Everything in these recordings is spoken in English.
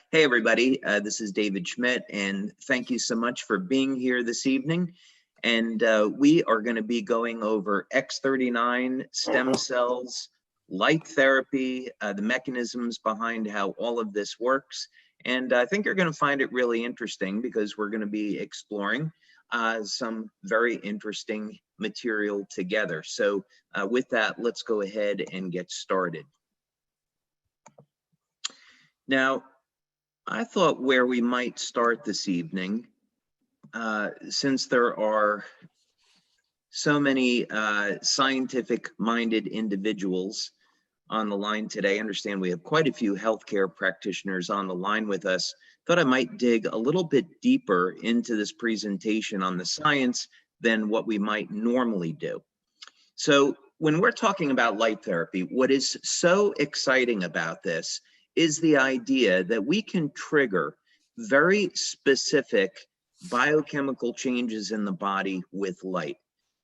Hey everybody, this is David Schmidt, and thank you so much for being here this evening. And we are going to be going over X39, stem cells, light therapy, the mechanisms behind how all of this works. And I think you're going to find it really interesting because we're going to be exploring some very interesting material together. So with that, let's go ahead and get started. Now, I thought where we might start this evening, since there are so many scientific-minded individuals on the line today, I understand we have quite a few healthcare practitioners on the line with us, thought I might dig a little bit deeper into this presentation on the science than what we might normally do. So when we're talking about light therapy, what is so exciting about this is the idea that we can trigger very specific biochemical changes in the body with light.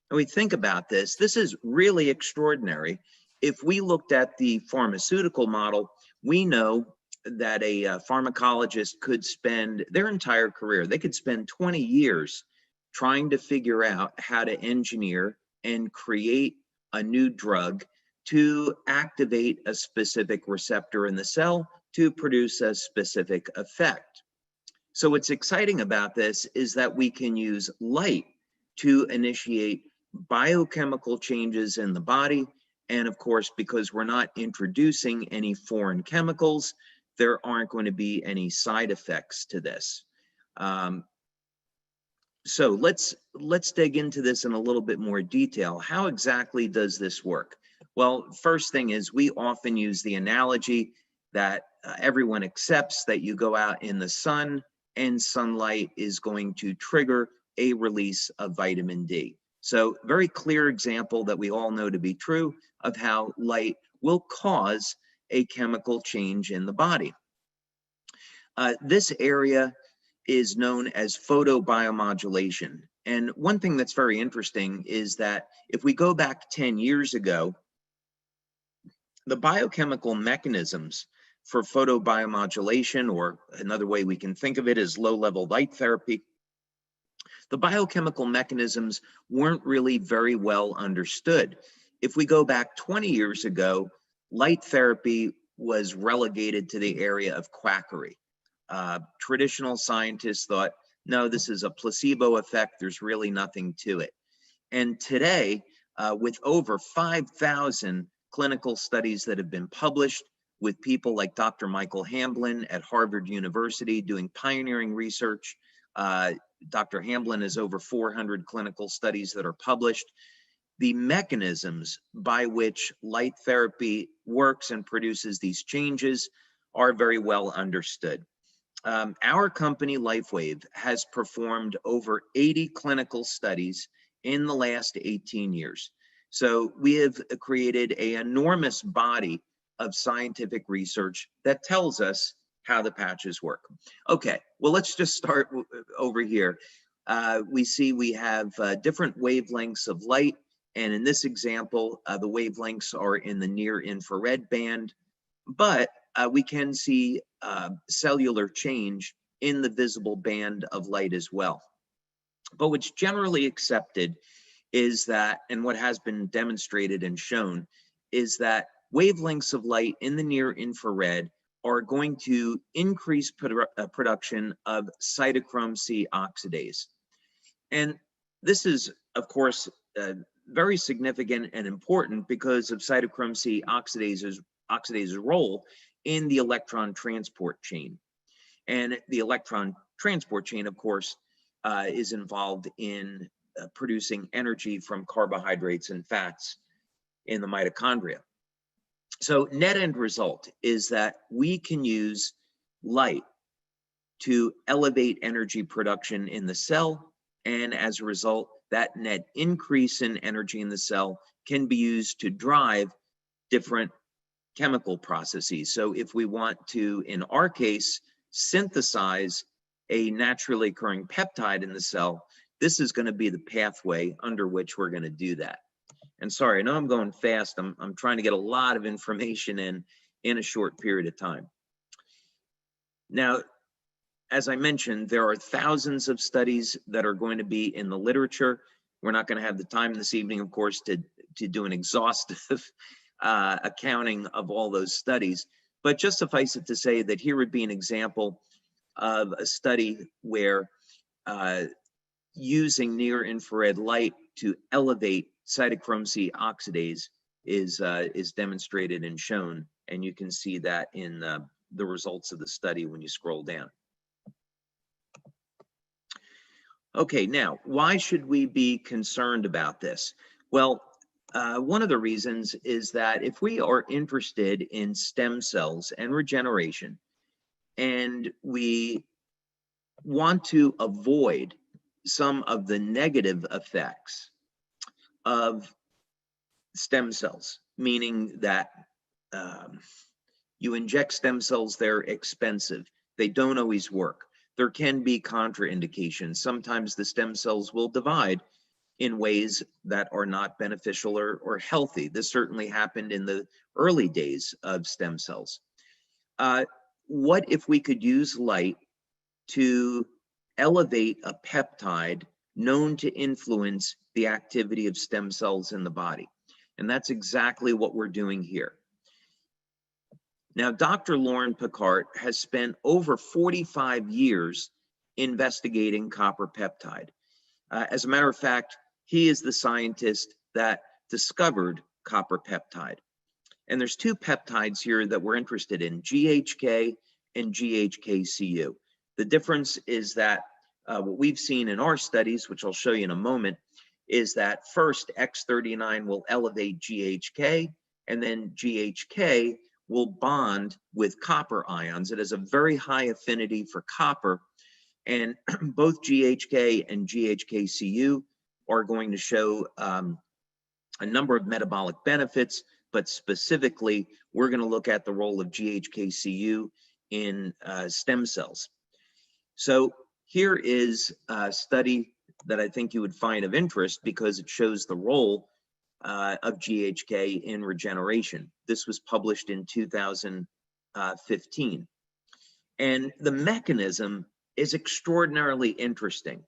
And we think about this, this is really extraordinary. If we looked at the pharmaceutical model, we know that a pharmacologist could spend their entire career, they could spend 20 years trying to figure out how to engineer and create a new drug to activate a specific receptor in the cell to produce a specific effect. So what's exciting about this is that we can use light to initiate biochemical changes in the body. And of course, because we're not introducing any foreign chemicals, there aren't going to be any side effects to this. So let's dig into this in a little bit more detail. How exactly does this work? Well, first thing is we often use the analogy that everyone accepts that you go out in the sun and sunlight is going to trigger a release of vitamin D. So very clear example that we all know to be true of how light will cause a chemical change in the body. This area is known as photobiomodulation. And one thing that's very interesting is that if we go back 10 years ago, the biochemical mechanisms for photobiomodulation, or another way we can think of it is low-level light therapy, the biochemical mechanisms weren't really very well understood. If we go back 20 years ago, light therapy was relegated to the area of quackery. Traditional scientists thought, no, this is a placebo effect, there's really nothing to it. And today, with over 5,000 clinical studies that have been published with people like Dr. Michael Hamblin at Harvard University doing pioneering research. Dr. Hamblin has over 400 clinical studies that are published. The mechanisms by which light therapy works and produces these changes are very well understood. Our company, LifeWave, has performed over 80 clinical studies in the last 18 years. So we have created an enormous body of scientific research that tells us how the patches work. Okay, well, let's just start over here. We see we have different wavelengths of light, and in this example, the wavelengths are in the near infrared band, but we can see cellular change in the visible band of light as well. But what's generally accepted is that, and what has been demonstrated and shown, is that wavelengths of light in the near infrared are going to increase production of cytochrome C oxidase. And this is, of course, very significant and important because of cytochrome C oxidase's role in the electron transport chain. And the electron transport chain, of course, is involved in producing energy from carbohydrates and fats in the mitochondria. So net end result is that we can use light to elevate energy production in the cell, and as a result, that net increase in energy in the cell can be used to drive different chemical processes. So if we want to, in our case, synthesize a naturally occurring peptide in the cell, this is going to be the pathway under which we're going to do that. And sorry, I know I'm going fast. I'm trying to get a lot of information in a short period of time. Now, as I mentioned, there are thousands of studies that are going to be in the literature. We're not going to have the time this evening, of course, to do an exhaustive accounting of all those studies. But just suffice it to say that here would be an example of a study where using near-infrared light to elevate cytochrome C oxidase is demonstrated and shown, and you can see that in the results of the study when you scroll down. Okay, now, why should we be concerned about this? Well, one of the reasons is that if we are interested in stem cells and regeneration, and we want to avoid some of the negative effects of stem cells, meaning that you inject stem cells, they're expensive, they don't always work. There can be contraindications. Sometimes the stem cells will divide in ways that are not beneficial or healthy. This certainly happened in the early days of stem cells. What if we could use light to elevate a peptide known to influence the activity of stem cells in the body? And that's exactly what we're doing here. Now, Dr. Lauren Picard has spent over 45 years investigating copper peptide. As a matter of fact, he is the scientist that discovered copper peptide. And there's two peptides here that we're interested in, GHK and GHK-Cu. The difference is that what we've seen in our studies, which I'll show you in a moment, is that first X39 will elevate GHK, and then GHK will bond with copper ions. It has a very high affinity for copper, and both GHK and GHK-Cu are going to show a number of metabolic benefits, but specifically, we're going to look at the role of GHK-Cu in stem cells. So here is a study that I think you would find of interest because it shows the role of GHK in regeneration. This was published in 2015. And the mechanism is extraordinarily interesting.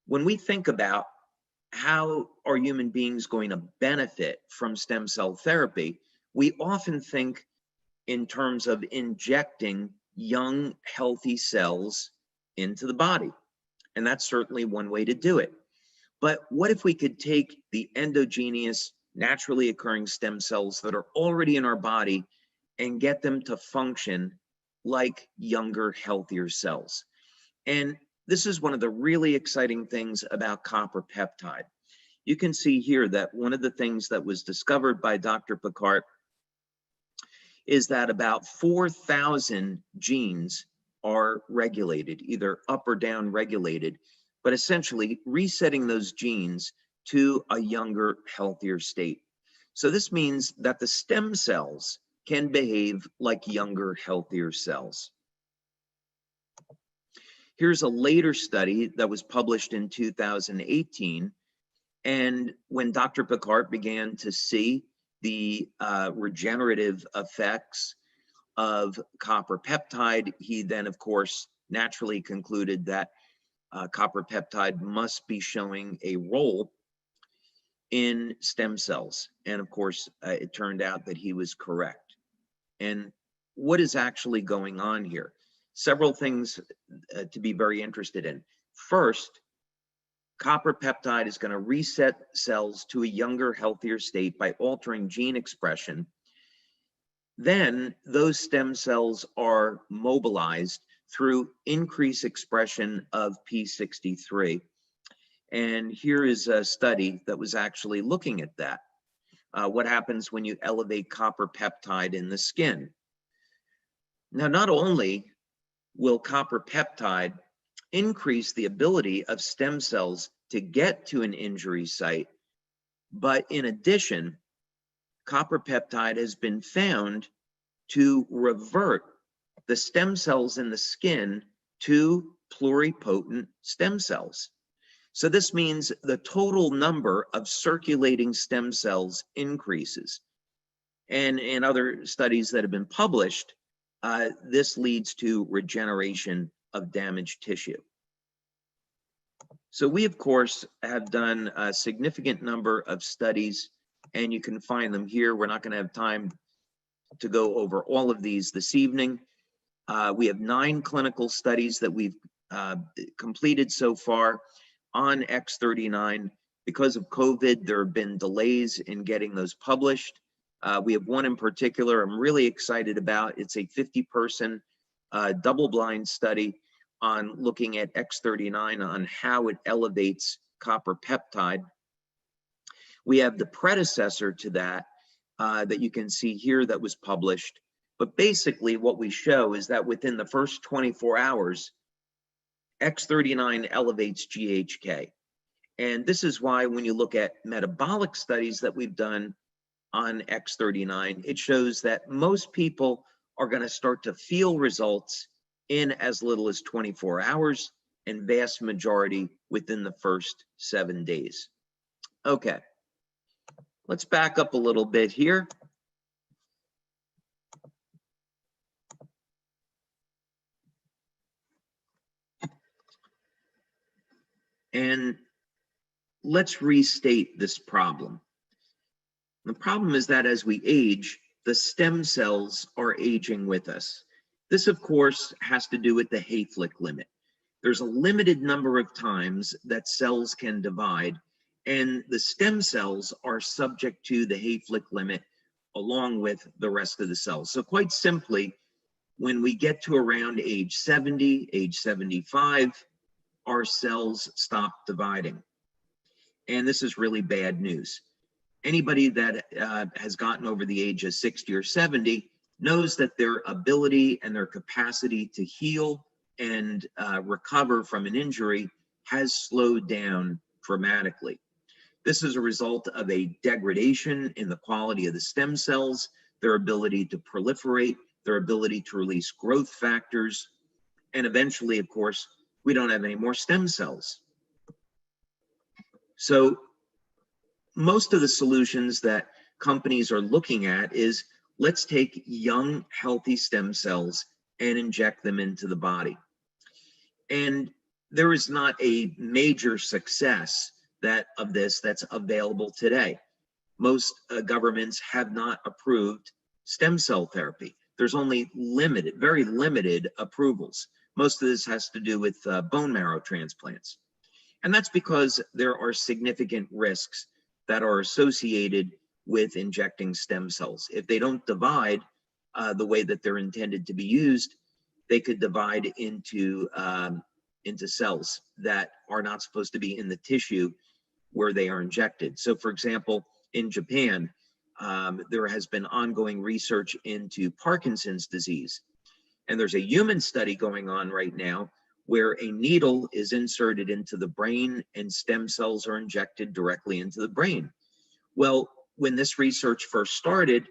When we think about how are human beings going to benefit from stem cell therapy, we often think in terms of injecting young, healthy cells into the body. And that's certainly one way to do it. But what if we could take the endogenous, naturally occurring stem cells that are already in our body and get them to function like younger, healthier cells? And this is one of the really exciting things about copper peptide. You can see here that one of the things that was discovered by Dr. Picard is that about 4,000 genes are regulated, either up or down regulated, but essentially resetting those genes to a younger, healthier state. So this means that the stem cells can behave like younger, healthier cells. Here's a later study that was published in 2018. And when Dr. Picard began to see the regenerative effects of copper peptide, he then, of course, naturally concluded that copper peptide must be showing a role in stem cells. And of course, it turned out that he was correct. And what is actually going on here? Several things to be very interested in. First, copper peptide is going to reset cells to a younger, healthier state by altering gene expression. Then those stem cells are mobilized through increased expression of P63. And here is a study that was actually looking at that. What happens when you elevate copper peptide in the skin? Now, not only will copper peptide increase the ability of stem cells to get to an injury site, but in addition, copper peptide has been found to revert the stem cells in the skin to pluripotent stem cells. So this means the total number of circulating stem cells increases. And in other studies that have been published, this leads to regeneration of damaged tissue. So we, of course, have done a significant number of studies, and you can find them here. We're not going to have time to go over all of these this evening. We have 9 clinical studies that we've completed so far on X39. Because of COVID, there have been delays in getting those published. We have one in particular I'm really excited about. It's a 50-person double-blind study on looking at X39 on how it elevates copper peptide. We have the predecessor to that that you can see here that was published. But basically what we show is that within the first 24 hours, X39 elevates GHK. And this is why when you look at metabolic studies that we've done on X39, it shows that most people are going to start to feel results in as little as 24 hours and vast majority within the first 7 days. Okay, let's back up a little bit here. And let's restate this problem. The problem is that as we age, the stem cells are aging with us. This, of course, has to do with the Hayflick limit. There's a limited number of times that cells can divide, and the stem cells are subject to the Hayflick limit along with the rest of the cells. So quite simply, when we get to around age 70, age 75, our cells stop dividing. And this is really bad news. Anybody that has gotten over the age of 60 or 70 knows that their ability and their capacity to heal and recover from an injury has slowed down dramatically. This is a result of a degradation in the quality of the stem cells, their ability to proliferate, their ability to release growth factors, and eventually, of course, we don't have any more stem cells. So most of the solutions that companies are looking at is, let's take young, healthy stem cells and inject them into the body. And there is not a major success of this that's available today. Most governments have not approved stem cell therapy. There's only limited, very limited approvals. Most of this has to do with bone marrow transplants. And that's because there are significant risks that are associated with injecting stem cells. If they don't divide the way that they're intended to be used, they could divide into cells that are not supposed to be in the tissue where they are injected. So for example, in Japan, there has been ongoing research into Parkinson's disease. And there's a human study going on right now where a needle is inserted into the brain and stem cells are injected directly into the brain. Well, when this research first started,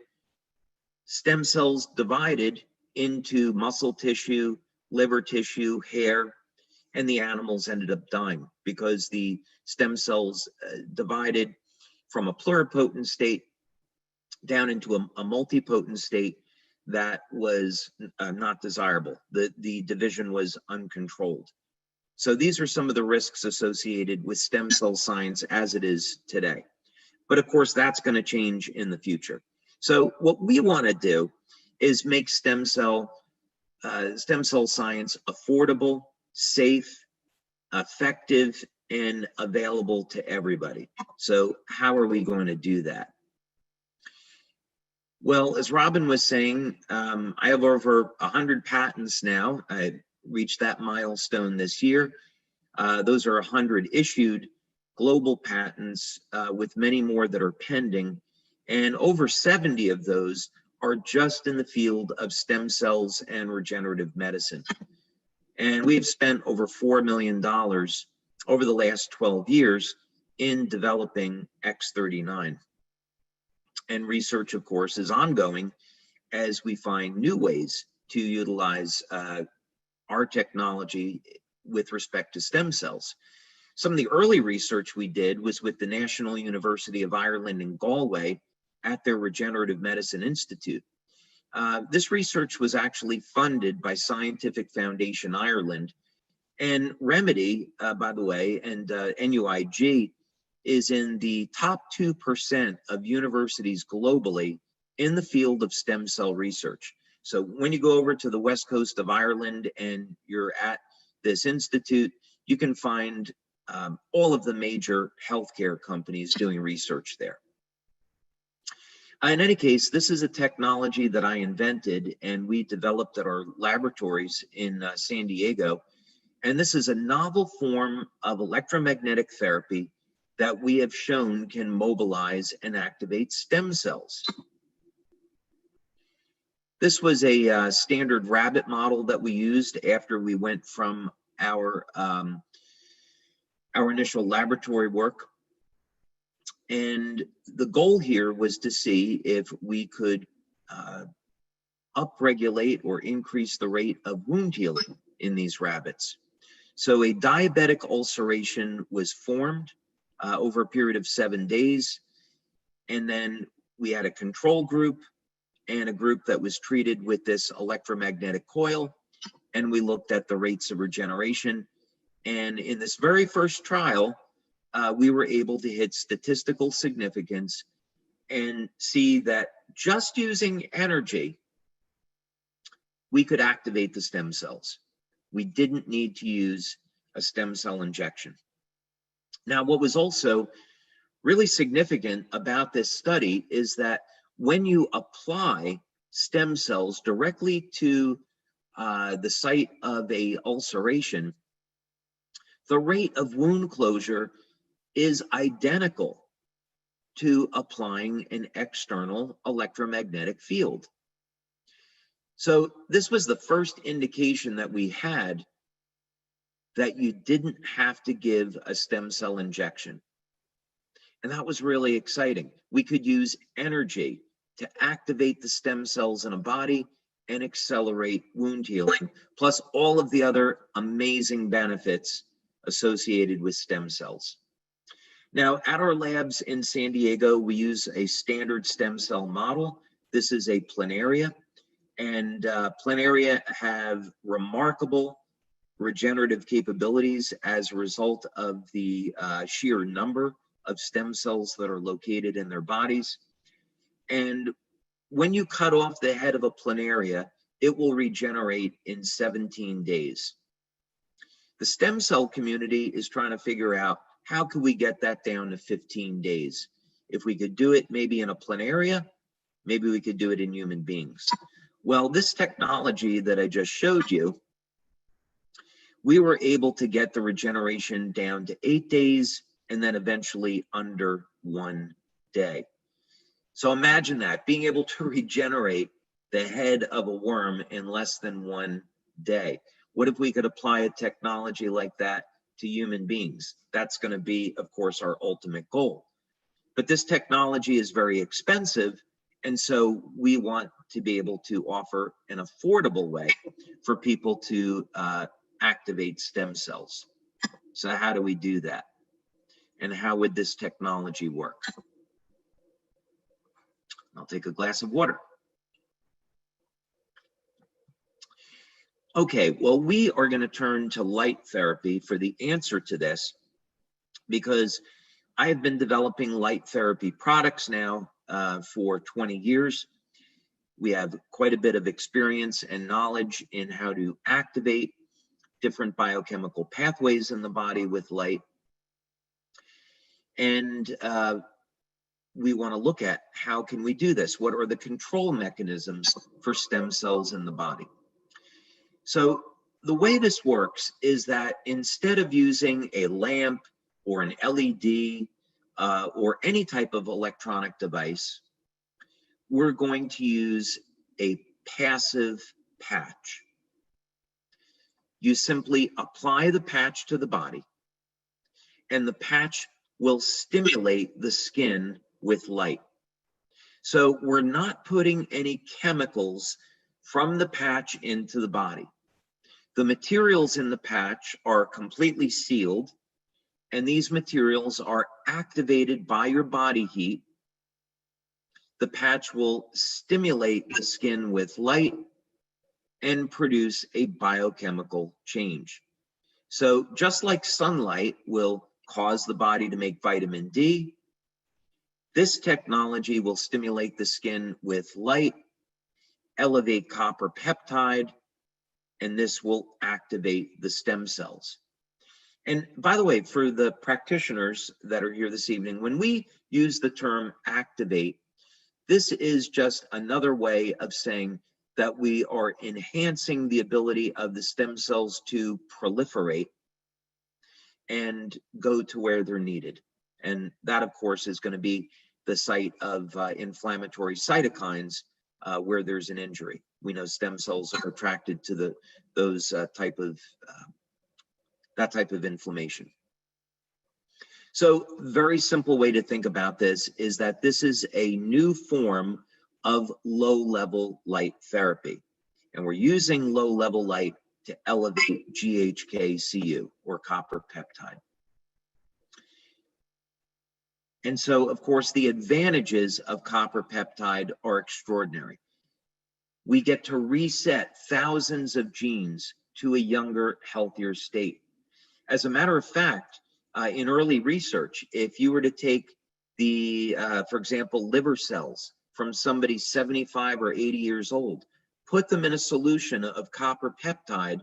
stem cells divided into muscle tissue, liver tissue, hair, and the animals ended up dying because the stem cells divided from a pluripotent state down into a multipotent state that was not desirable. The division was uncontrolled. So these are some of the risks associated with stem cell science as it is today. But of course, that's going to change in the future. So what we want to do is make stem cell science affordable, safe, effective, and available to everybody. So how are we going to do that? Well, as Robin was saying, I have over 100 patents now. I reached that milestone this year. Those are 100 issued global patents with many more that are pending. And over 70 of those are just in the field of stem cells and regenerative medicine. And we've spent over $4 million over the last 12 years in developing X39. And research, of course, is ongoing as we find new ways to utilize our technology with respect to stem cells. Some of the early research we did was with the National University of Ireland in Galway at their Regenerative Medicine Institute. This research was actually funded by Scientific Foundation Ireland. And Remedy, by the way, and NUIG is in the top 2% of universities globally in the field of stem cell research. So when you go over to the west coast of Ireland and you're at this institute, you can find all of the major healthcare companies doing research there. In any case, this is a technology that I invented and we developed at our laboratories in San Diego. And this is a novel form of electromagnetic therapy that we have shown can mobilize and activate stem cells. This was a standard rabbit model that we used after we went from our initial laboratory work. And the goal here was to see if we could upregulate or increase the rate of wound healing in these rabbits. So a diabetic ulceration was formed over a period of 7 days. And then we had a control group and a group that was treated with this electromagnetic coil. And we looked at the rates of regeneration. And in this very first trial, we were able to hit statistical significance and see that just using energy, we could activate the stem cells. We didn't need to use a stem cell injection. Now, what was also really significant about this study is that when you apply stem cells directly to the site of a ulceration, the rate of wound closure is identical to applying an external electromagnetic field. So this was the first indication that we had that you didn't have to give a stem cell injection. And that was really exciting. We could use energy to activate the stem cells in a body and accelerate wound healing, plus all of the other amazing benefits associated with stem cells. Now, at our labs in San Diego, we use a standard stem cell model. This is a planaria, and planaria have remarkable regenerative capabilities as a result of the sheer number of stem cells that are located in their bodies. And when you cut off the head of a planaria, it will regenerate in 17 days. The stem cell community is trying to figure out how could we get that down to 15 days? If we could do it maybe in a planaria, maybe we could do it in human beings. Well, this technology that I just showed you, we were able to get the regeneration down to 8 days and then eventually under 1 day. So imagine that, being able to regenerate the head of a worm in less than 1 day. What if we could apply a technology like that to human beings? That's going to be, of course, our ultimate goal. But this technology is very expensive, and so we want to be able to offer an affordable way for people to activate stem cells. So how do we do that? And how would this technology work? I'll take a glass of water. Okay, well, we are going to turn to light therapy for the answer to this, because I have been developing light therapy products now for 20 years. We have quite a bit of experience and knowledge in how to activate different biochemical pathways in the body with light. And we want to look at how can we do this? What are the control mechanisms for stem cells in the body? So the way this works is that instead of using a lamp or an LED or any type of electronic device, we're going to use a passive patch. You simply apply the patch to the body, and the patch will stimulate the skin with light. So we're not putting any chemicals from the patch into the body. The materials in the patch are completely sealed, and these materials are activated by your body heat the patch will stimulate the skin with light and produce a biochemical change. So just like sunlight will cause the body to make vitamin D, this technology will stimulate the skin with light, elevate copper peptide, and this will activate the stem cells. And by the way, for the practitioners that are here this evening, when we use the term activate, this is just another way of saying that we are enhancing the ability of the stem cells to proliferate and go to where they're needed. And that, of course, is going to be the site of inflammatory cytokines where there's an injury. We know stem cells are attracted to that type of inflammation. So very simple way to think about this is that this is a new form of low-level light therapy. And we're using low-level light to elevate GHK-Cu, or copper peptide. And so, of course, the advantages of copper peptide are extraordinary. We get to reset thousands of genes to a younger, healthier state. As a matter of fact, in early research, if you were to take for example, liver cells from somebody 75 or 80 years old, put them in a solution of copper peptide,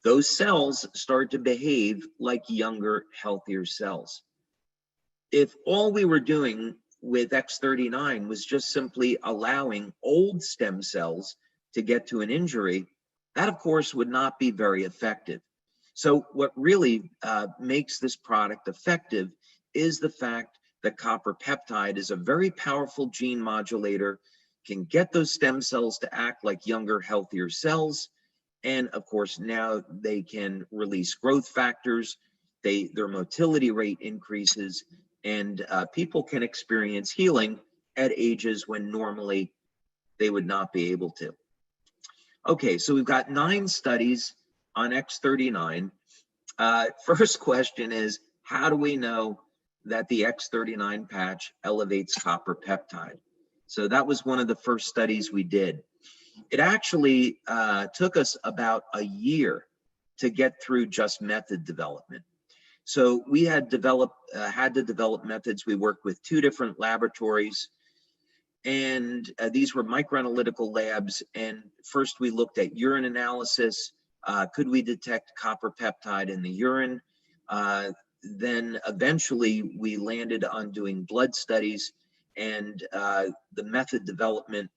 those cells start to behave like younger, healthier cells. If all we were doing with X39 was just simply allowing old stem cells to get to an injury, that of course would not be very effective. So what really makes this product effective is the fact that copper peptide is a very powerful gene modulator, can get those stem cells to act like younger, healthier cells. And of course, now they can release growth factors, their motility rate increases, and people can experience healing at ages when normally they would not be able to. Okay, so we've got 9 studies on X39. First question is, how do we know that the X39 patch elevates copper peptide? So that was one of the first studies we did. It actually took us about a year to get through just method development. So we had to develop methods. We worked with 2 different laboratories, and these were microanalytical labs. And first we looked at urine analysis. Could we detect copper peptide in the urine? Then eventually we landed on doing blood studies, and the method development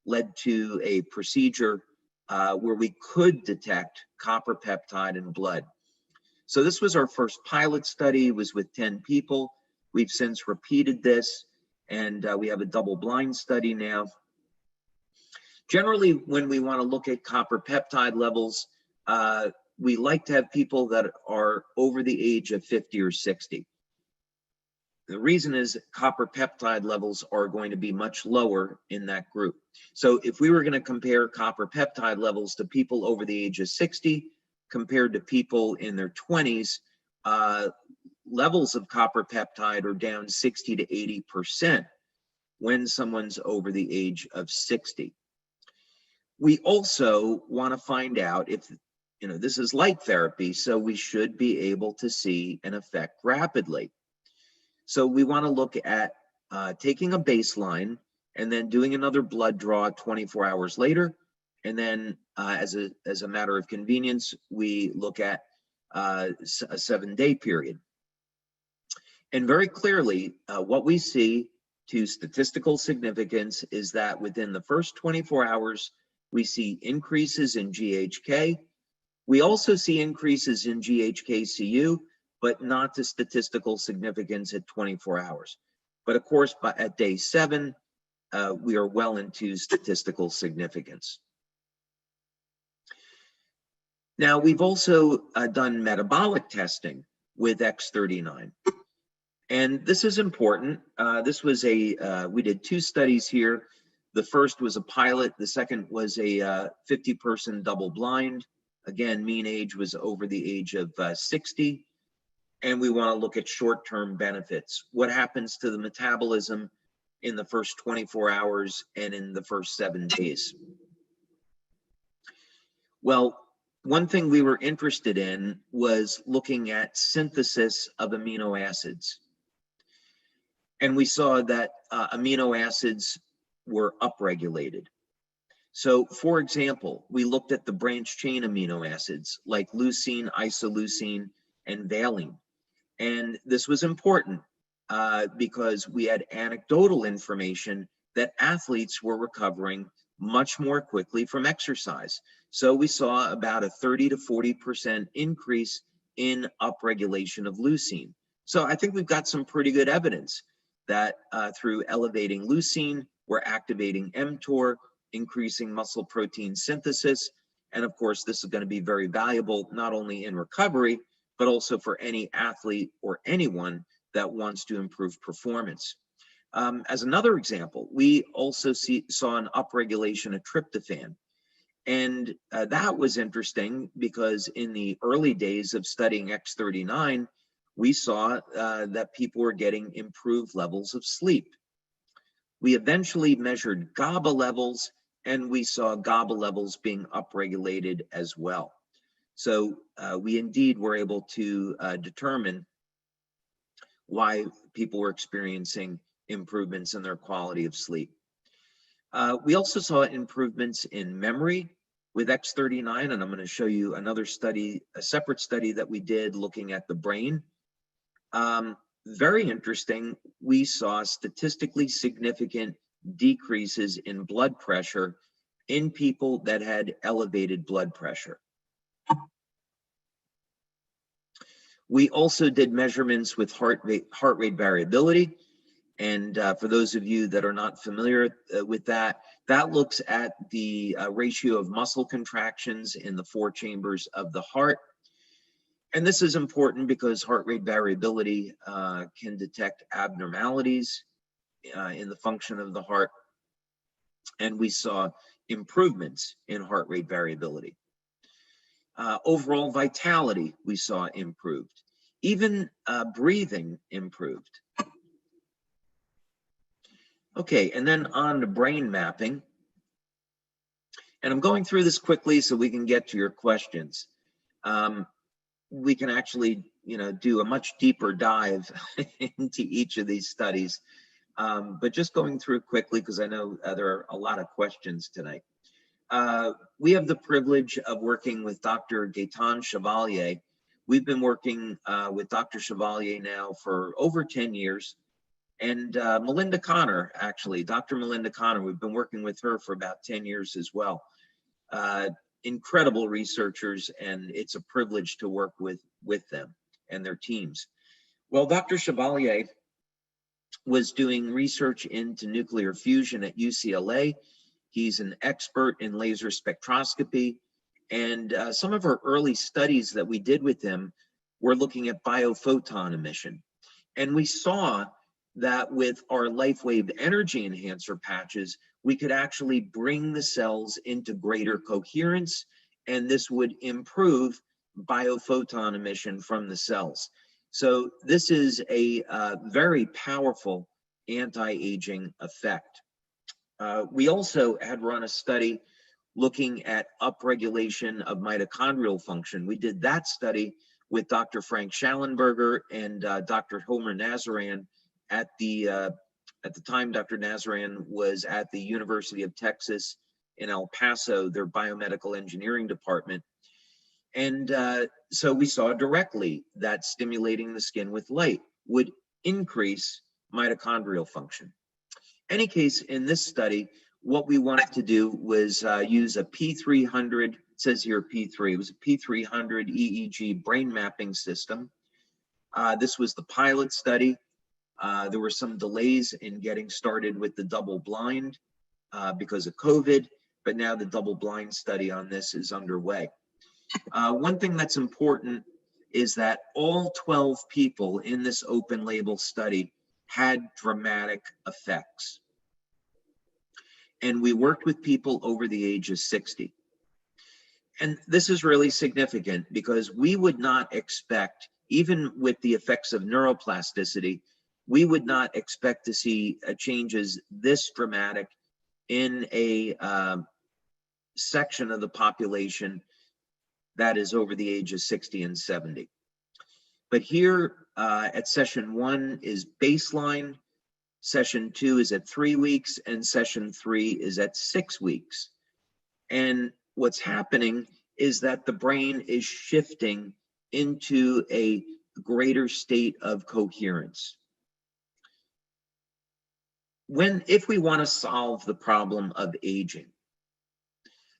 led to a procedure where we could detect copper peptide in blood. So this was our first pilot study. It was with 10 people. We've since repeated this, and we have a double-blind study now. Generally, when we want to look at copper peptide levels, we like to have people that are over the age of 50 or 60. The reason is copper peptide levels are going to be much lower in that group. So if we were going to compare copper peptide levels to people over the age of 60 compared to people in their 20s, levels of copper peptide are down 60 to 80% when someone's over the age of 60. We also want to find out if, this is light therapy, so we should be able to see an effect rapidly. So we want to look at taking a baseline and then doing another blood draw 24 hours later. And then as a matter of convenience, we look at a 7-day period. And very clearly, what we see to statistical significance is that within the first 24 hours, we see increases in GHK. We also see increases in GHK-Cu, but not to statistical significance at 24 hours. But of course, at day 7, we are well into statistical significance. Now, we've also done metabolic testing with X39. And this is important. This was we did 2 studies here. The first was a pilot. The second was a 50-person double-blind. Again, mean age was over the age of 60. And we want to look at short-term benefits. What happens to the metabolism in the first 24 hours and in the first 7 days. Well, one thing we were interested in was looking at synthesis of amino acids. And we saw that amino acids were upregulated. So, for example, we looked at the branched chain amino acids like leucine, isoleucine, and valine. And this was important because we had anecdotal information that athletes were recovering much more quickly from exercise. So we saw about a 30 to 40% increase in upregulation of leucine. So I think we've got some pretty good evidence that through elevating leucine, we're activating mTOR, increasing muscle protein synthesis. And of course, this is going to be very valuable, not only in recovery, but also for any athlete or anyone that wants to improve performance. As another example, we also saw an upregulation of tryptophan. And that was interesting because in the early days of studying X39, we saw that people were getting improved levels of sleep. We eventually measured GABA levels, and we saw GABA levels being upregulated as well. So we indeed were able to determine why people were experiencing improvements in their quality of sleep. We also saw improvements in memory with X39, and I'm going to show you another study, a separate study that we did looking at the brain. Very interesting, we saw statistically significant decreases in blood pressure in people that had elevated blood pressure. We also did measurements with heart rate variability. And for those of you that are not familiar with that, that looks at the ratio of muscle contractions in the 4 chambers of the heart. And this is important because heart rate variability can detect abnormalities in the function of the heart. And we saw improvements in heart rate variability. Overall vitality, we saw improved. Even breathing improved. Okay, and then on to brain mapping. And I'm going through this quickly so we can get to your questions. We can actually, do a much deeper dive into each of these studies. But just going through quickly because I know there are a lot of questions tonight. We have the privilege of working with Dr. Gaetan Chevalier. We've been working with Dr. Chevalier now for over 10 years. And Melinda Connor, actually, Dr. Melinda Connor, we've been working with her for about 10 years as well. Incredible researchers, and it's a privilege to work with them and their teams. Well, Dr. Chevalier was doing research into nuclear fusion at UCLA. He's an expert in laser spectroscopy. And some of our early studies that we did with him were looking at biophoton emission. And we saw that with our LifeWave energy enhancer patches, we could actually bring the cells into greater coherence, and this would improve biophoton emission from the cells. So this is a very powerful anti-aging effect. We also had run a study looking at upregulation of mitochondrial function. We did that study with Dr. Frank Schallenberger and Dr. Homer Nazaran at the time. Dr. Nazaran was at the University of Texas in El Paso, their biomedical engineering department. And so we saw directly that stimulating the skin with light would increase mitochondrial function. Any case, in this study, what we wanted to do was use a P300, it says here P3, it was a P300 EEG brain mapping system. This was the pilot study. There were some delays in getting started with the double blind because of COVID, but now the double blind study on this is underway. One thing that's important is that all 12 people in this open label study had dramatic effects. And we worked with people over the age of 60. And this is really significant because we would not expect, even with the effects of neuroplasticity, we would not expect to see changes this dramatic in a section of the population that is over the age of 60 and 70. But here at session 1 is baseline, session 2 is at 3 weeks, and session 3 is at 6 weeks. And what's happening is that the brain is shifting into a greater state of coherence. If we want to solve the problem of aging,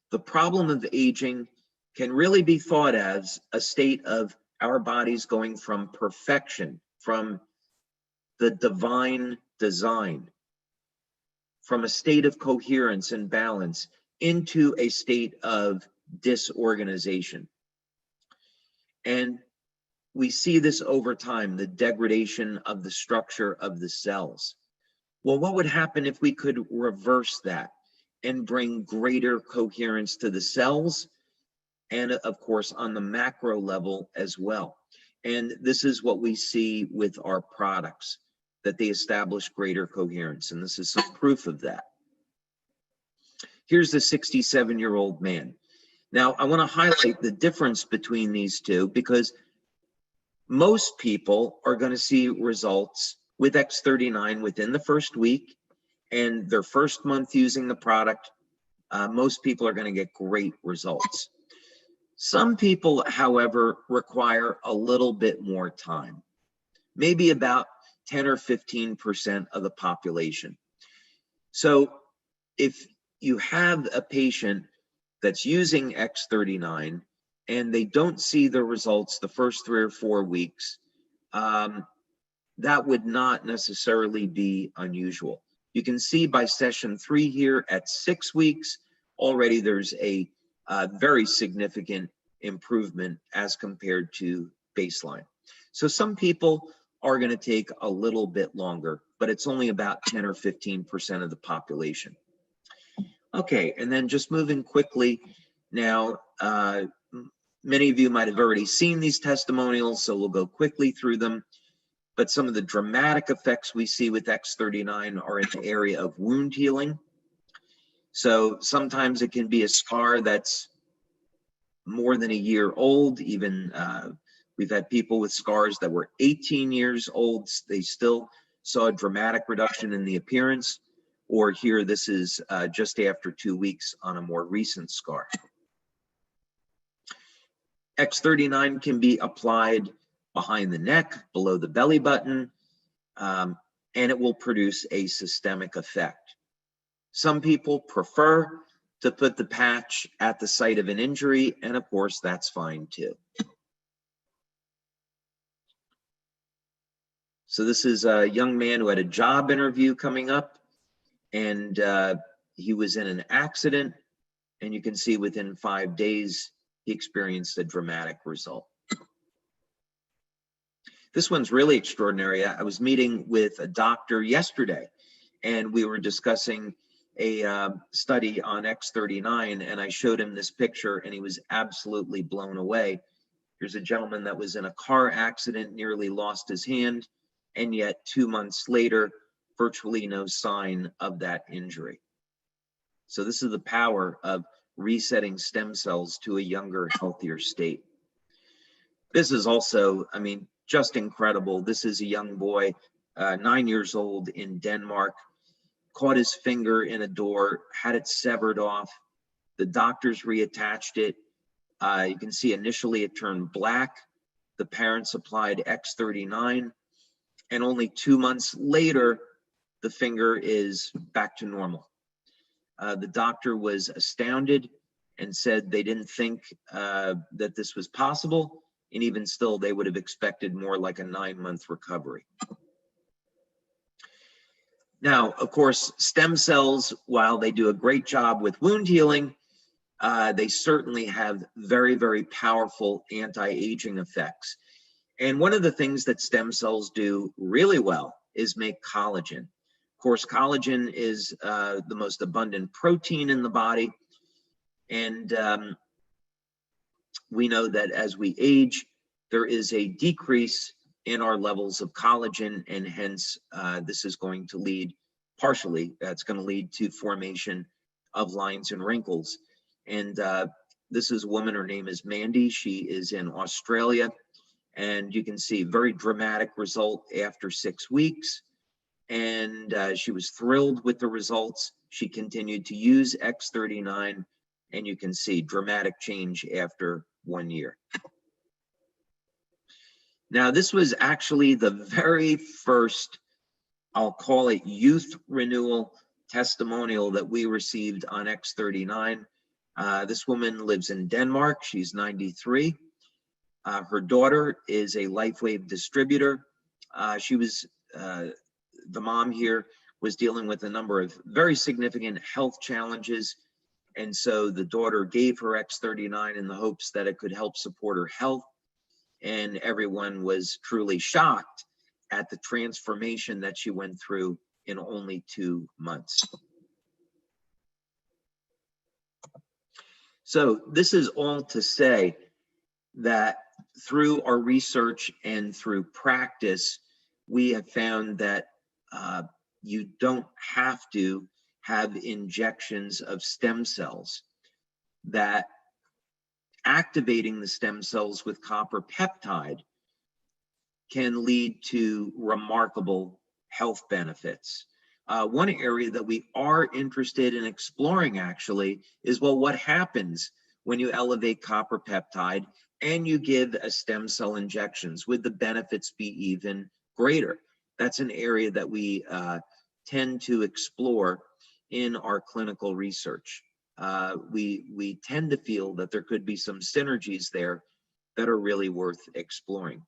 the problem of aging can really be thought as a state of our bodies going from perfection, from the divine design, from a state of coherence and balance into a state of disorganization. And we see this over time, the degradation of the structure of the cells. Well, what would happen if we could reverse that and bring greater coherence to the cells, and of course on the macro level as well? And this is what we see with our products, that they establish greater coherence, and this is some proof of that. Here's the 67-year-old man. Now, I want to highlight the difference between these two, because most people are going to see results with X39 within the first week, and their first month using the product, most people are going to get great results. Some people, however, require a little bit more time, maybe about 10 or 15% of the population. So if you have a patient that's using X39 and they don't see the results the first 3 or 4 weeks, that would not necessarily be unusual. You can see by session 3 here at 6 weeks, already there's a very significant improvement as compared to baseline. So some people are going to take a little bit longer, but it's only about 10 or 15% of the population. Okay, and then just moving quickly now, many of you might have already seen these testimonials, so we'll go quickly through them. But some of the dramatic effects we see with X39 are in the area of wound healing. So sometimes it can be a scar that's more than a year old. Even we've had people with scars that were 18 years old. They still saw a dramatic reduction in the appearance. Or here, this is just after 2 weeks on a more recent scar. X39 can be applied behind the neck, below the belly button, and it will produce a systemic effect. Some people prefer to put the patch at the site of an injury, and of course, that's fine too. So this is a young man who had a job interview coming up, and he was in an accident, and you can see within 5 days, he experienced a dramatic result. This one's really extraordinary. I was meeting with a doctor yesterday, and we were discussing a study on X39, and I showed him this picture, and he was absolutely blown away. Here's a gentleman that was in a car accident, nearly lost his hand, and yet 2 months later, virtually no sign of that injury. So this is the power of resetting stem cells to a younger, healthier state. This is also, I mean, just incredible. This is a young boy, 9 years old in Denmark, caught his finger in a door, had it severed off. The doctors reattached it. You can see initially it turned black. The parents applied X39, and only 2 months later, the finger is back to normal. The doctor was astounded and said they didn't think that this was possible, and even still, they would have expected more like a 9-month recovery. Now, of course, stem cells, while they do a great job with wound healing, they certainly have very, very powerful anti-aging effects. And one of the things that stem cells do really well is make collagen. Of course, collagen is the most abundant protein in the body. And we know that as we age, there is a decrease in our levels of collagen, and hence this is going to lead, partially, that's going to lead to formation of lines and wrinkles. And this is a woman, her name is Mandy. She is in Australia, and you can see very dramatic result after 6 weeks. And she was thrilled with the results. She continued to use X39, and you can see dramatic change after 1 year. Now, this was actually the very first, I'll call it, youth renewal testimonial that we received on X39. This woman lives in Denmark. She's 93. Her daughter is a LifeWave distributor. The mom here was dealing with a number of very significant health challenges. And so the daughter gave her X39 in the hopes that it could help support her health. And everyone was truly shocked at the transformation that she went through in only 2 months. So this is all to say that through our research and through practice, we have found that you don't have to have injections of stem cells, that activating the stem cells with copper peptide can lead to remarkable health benefits. One area that we are interested in exploring actually is, well, what happens when you elevate copper peptide and you give a stem cell injections? Would the benefits be even greater? That's an area that we tend to explore in our clinical research. We tend to feel that there could be some synergies there that are really worth exploring.